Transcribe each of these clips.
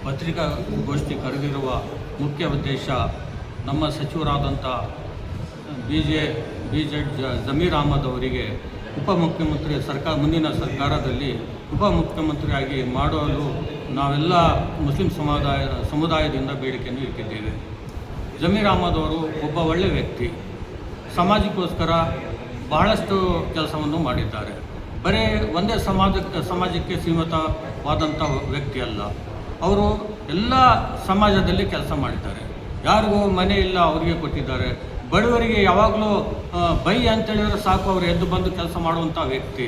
ಪತ್ರಿಕಾಗೋಷ್ಠಿ ಕರೆದಿರುವ ಮುಖ್ಯ ಉದ್ದೇಶ ನಮ್ಮ ಸಚಿವರಾದಂಥ ಜಮೀರ್ ಅಹಮದ್ ಅವರಿಗೆ ಉಪಮುಖ್ಯಮಂತ್ರಿ ಮುಂದಿನ ಸರ್ಕಾರದಲ್ಲಿ ಉಪಮುಖ್ಯಮಂತ್ರಿಯಾಗಿ ಮಾಡಲು ನಾವೆಲ್ಲ ಮುಸ್ಲಿಂ ಸಮುದಾಯದಿಂದ ಬೇಡಿಕೆಯನ್ನು ಇಟ್ಟಿದ್ದೇವೆ. ಜಮೀರ್ ಅಹಮದ್ ಅವರು ಒಬ್ಬ ಒಳ್ಳೆಯ ವ್ಯಕ್ತಿ, ಸಮಾಜಕ್ಕೋಸ್ಕರ ಬಹಳಷ್ಟು ಕೆಲಸವನ್ನು ಮಾಡಿದ್ದಾರೆ. ಬರೀ ಒಂದೇ ಸಮಾಜಕ್ಕೆ ಸೀಮಿತವಾದಂಥ ವ್ಯಕ್ತಿ ಅಲ್ಲ, ಅವರು ಎಲ್ಲ ಸಮಾಜದಲ್ಲಿ ಕೆಲಸ ಮಾಡಿದ್ದಾರೆ. ಯಾರಿಗೂ ಮನೆ ಇಲ್ಲ ಅವರಿಗೆ ಕೊಟ್ಟಿದ್ದಾರೆ. ಬಡವರಿಗೆ ಯಾವಾಗಲೂ ಬೈ ಅಂತೇಳಿದ್ರೆ ಸಾಕು, ಅವರು ಎದ್ದು ಬಂದು ಕೆಲಸ ಮಾಡುವಂಥ ವ್ಯಕ್ತಿ.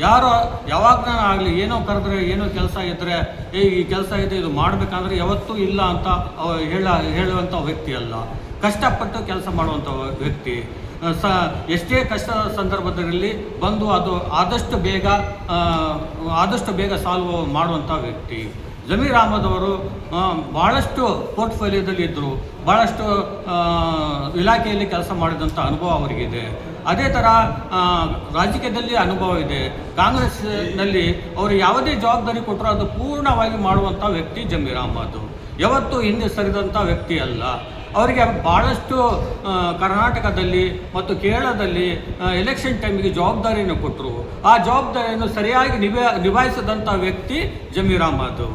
ಯಾರು ಯಾವಾಗ ಆಗಲಿ ಏನೋ ಕರೆದ್ರೆ ಏನೋ ಕೆಲಸ ಇದ್ದರೆ ಈ ಕೆಲಸ ಇದೆ ಇದು ಮಾಡಬೇಕಂದ್ರೆ ಯಾವತ್ತೂ ಇಲ್ಲ ಅಂತ ಹೇಳುವಂಥ ವ್ಯಕ್ತಿ ಅಲ್ಲ, ಕಷ್ಟಪಟ್ಟು ಕೆಲಸ ಮಾಡುವಂಥ ವ್ಯಕ್ತಿ. ಎಷ್ಟೇ ಕಷ್ಟದ ಸಂದರ್ಭದಲ್ಲಿ ಬಂದು ಅದು ಆದಷ್ಟು ಬೇಗ ಸಾಲ್ವ್ ಮಾಡುವಂಥ ವ್ಯಕ್ತಿ. ಜಮೀರ್ ಅಹಮದ್ ಅವರು ಭಾಳಷ್ಟು ಪೋರ್ಟ್ಫೋಲಿಯೋದಲ್ಲಿ ಇದ್ದರು, ಭಾಳಷ್ಟು ಇಲಾಖೆಯಲ್ಲಿ ಕೆಲಸ ಮಾಡಿದಂಥ ಅನುಭವ ಅವರಿಗಿದೆ. ಅದೇ ಥರ ರಾಜಕೀಯದಲ್ಲಿ ಅನುಭವ ಇದೆ. ಕಾಂಗ್ರೆಸ್ನಲ್ಲಿ ಅವರು ಯಾವುದೇ ಜವಾಬ್ದಾರಿ ಕೊಟ್ಟರು ಅದು ಪೂರ್ಣವಾಗಿ ಮಾಡುವಂಥ ವ್ಯಕ್ತಿ ಜಮೀರ್ ಅಹಮದ್. ಯಾವತ್ತೂ ಹಿಂದೆ ಸರಿದಂಥ ವ್ಯಕ್ತಿ ಅಲ್ಲ. ಅವರಿಗೆ ಭಾಳಷ್ಟು ಕರ್ನಾಟಕದಲ್ಲಿ ಮತ್ತು ಕೇರಳದಲ್ಲಿ ಎಲೆಕ್ಷನ್ ಟೈಮಿಗೆ ಜವಾಬ್ದಾರಿಯನ್ನು ಕೊಟ್ಟರು. ಆ ಜವಾಬ್ದಾರಿಯನ್ನು ಸರಿಯಾಗಿ ನಿಭಾಯಿಸಿದಂಥ ವ್ಯಕ್ತಿ ಜಮೀರ್ ಅಹಮದ್.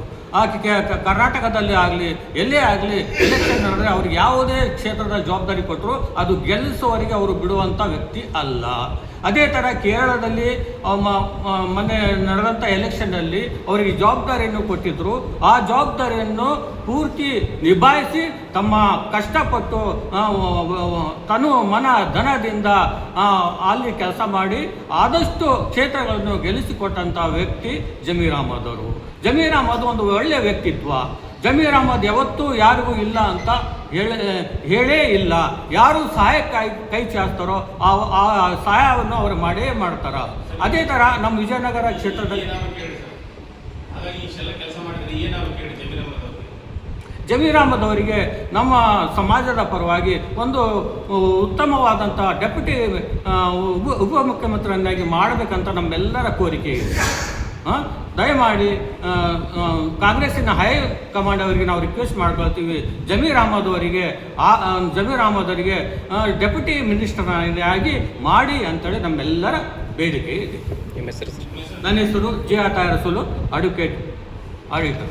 ಕರ್ನಾಟಕದಲ್ಲಿ ಆಗಲಿ ಎಲ್ಲೇ ಆಗಲಿ ಎಲೆಕ್ಷನ್ ನಡೆದರೆ ಅವ್ರಿಗೆ ಯಾವುದೇ ಕ್ಷೇತ್ರದ ಜವಾಬ್ದಾರಿ ಕೊಟ್ಟರು ಅದು ಗೆಲ್ಲಿಸುವವರೆಗೆ ಅವರು ಬಿಡುವಂಥ ವ್ಯಕ್ತಿ ಅಲ್ಲ. ಅದೇ ಥರ ಕೇರಳದಲ್ಲಿ ಮೊನ್ನೆ ನಡೆದಂಥ ಎಲೆಕ್ಷನ್ನಲ್ಲಿ ಅವರಿಗೆ ಜವಾಬ್ದಾರಿಯನ್ನು ಕೊಟ್ಟಿದ್ದರು. ಆ ಜವಾಬ್ದಾರಿಯನ್ನು ಪೂರ್ತಿ ನಿಭಾಯಿಸಿ ತಮ್ಮ ಕಷ್ಟಪಟ್ಟು ತನು ಮನ ಧನದಿಂದ ಅಲ್ಲಿ ಕೆಲಸ ಮಾಡಿ ಆದಷ್ಟು ಕ್ಷೇತ್ರಗಳನ್ನು ಗೆಲ್ಲಿಸಿಕೊಟ್ಟಂಥ ವ್ಯಕ್ತಿ ಜಮೀರ್ ಅಹಮದ್ ಅವರು. ಜಮೀರ್ ಅಹಮದ್ ಒಂದು ಒಳ್ಳೆಯ ವ್ಯಕ್ತಿತ್ವ. ಜಮೀರ್ ಅಹಮದ್ ಯಾವತ್ತೂ ಯಾರಿಗೂ ಇಲ್ಲ ಅಂತ ಹೇಳೇ ಇಲ್ಲ. ಯಾರು ಸಹಾಯಕ್ಕಾಗಿ ಕೈ ಚಾಚ್ತಾರೋ ಆ ಸಹಾಯವನ್ನು ಅವರು ಮಾಡೇ ಮಾಡ್ತಾರ. ಅದೇ ಥರ ನಮ್ಮ ವಿಜಯನಗರ ಕ್ಷೇತ್ರದಲ್ಲಿ ಜಮೀರ್ ಅಹಮದ್ ಅವರಿಗೆ ನಮ್ಮ ಸಮಾಜದ ಪರವಾಗಿ ಒಂದು ಉತ್ತಮವಾದಂಥ ಡೆಪ್ಯೂಟಿ ಉಪಮುಖ್ಯಮಂತ್ರಿಯನ್ನಾಗಿ ಮಾಡಬೇಕಂತ ನಮ್ಮೆಲ್ಲರ ಕೋರಿಕೆ ಇದೆ. ದಯಮಾಡಿ ಕಾಂಗ್ರೆಸ್ಸಿನ ಹೈಕಮಾಂಡ್ ಅವರಿಗೆ ನಾವು ರಿಕ್ವೆಸ್ಟ್ ಮಾಡ್ಕೊಳ್ತೀವಿ, ಜಮೀರ್ ಅಹಮದ್ ಅವರಿಗೆ ಡೆಪ್ಯೂಟಿ ಮಿನಿಸ್ಟರ್ ಆಗಿ ಮಾಡಿ ಅಂತೇಳಿ ನಮ್ಮೆಲ್ಲರ ಬೇಡಿಕೆ ಇದೆ. ನಿಮ್ಮ ಹೆಸರು? ನನ್ನ ಹೆಸರು ಜೆ. ಅತಾಯ ರಸೂಲು, ಅಡ್ವೊಕೇಟ್ ಆಡಳಿತ.